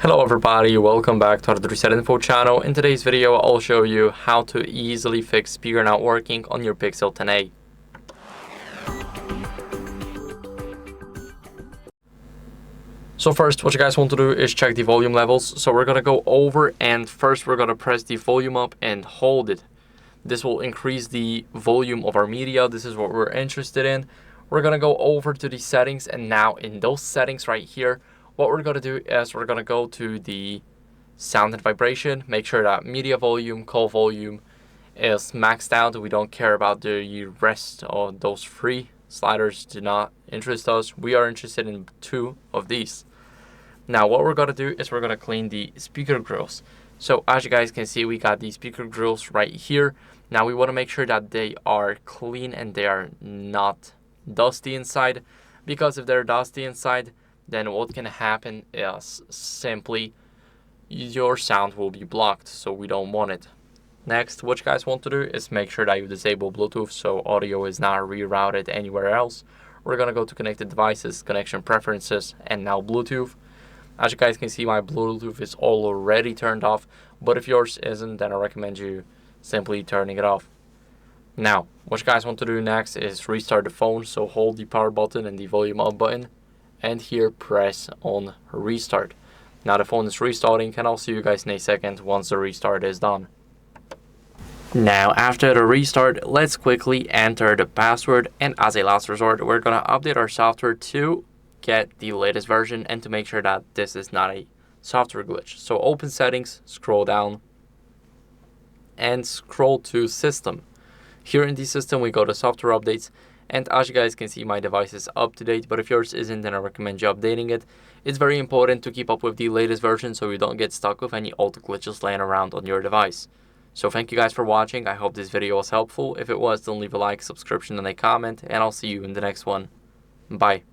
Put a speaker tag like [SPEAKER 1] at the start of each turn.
[SPEAKER 1] Hello everybody, welcome back to HardReset.Info channel. In today's video, I'll show you how to easily fix speaker not working on your Pixel 10a. So first, what you guys want to do is check the volume levels. So we're going to go over and first we're going to press the volume up and hold it. This will increase the volume of our media. This is what we're interested in. We're going to go over to the settings, and now in those settings right here, what we're going to do is we're going to go to the sound and vibration, make sure that media volume, call volume is maxed out. We don't care about the rest of those three sliders, do not interest us. We are interested in two of these. Now what we're going to do is we're going to clean the speaker grills. So as you guys can see, we got these speaker grills right here. Now we want to make sure that they are clean and they are not dusty inside, because if they're dusty inside, then what can happen is simply your sound will be blocked, so we don't want it. Next, what you guys want to do is make sure that you disable Bluetooth so audio is not rerouted anywhere else. We're going to go to connected devices, connection preferences, and now Bluetooth. As you guys can see, my Bluetooth is already turned off, but if yours isn't, then I recommend you simply turning it off. Now, what you guys want to do next is restart the phone, so hold the power button and the volume up button, and here press on restart. Now the phone is restarting, and I'll see you guys in a second once the restart is done. Now after the restart, let's quickly enter the password, and as a last resort, we're gonna update our software to get the latest version and to make sure that this is not a software glitch. So open settings, scroll down, and scroll to system. Here in the system, we go to software updates, and as you guys can see, my device is up to date, but if yours isn't, then I recommend you updating it. It's very important to keep up with the latest version so you don't get stuck with any old glitches laying around on your device. So thank you guys for watching. I hope this video was helpful. If it was, then leave a like, subscription, and a comment, and I'll see you in the next one. Bye.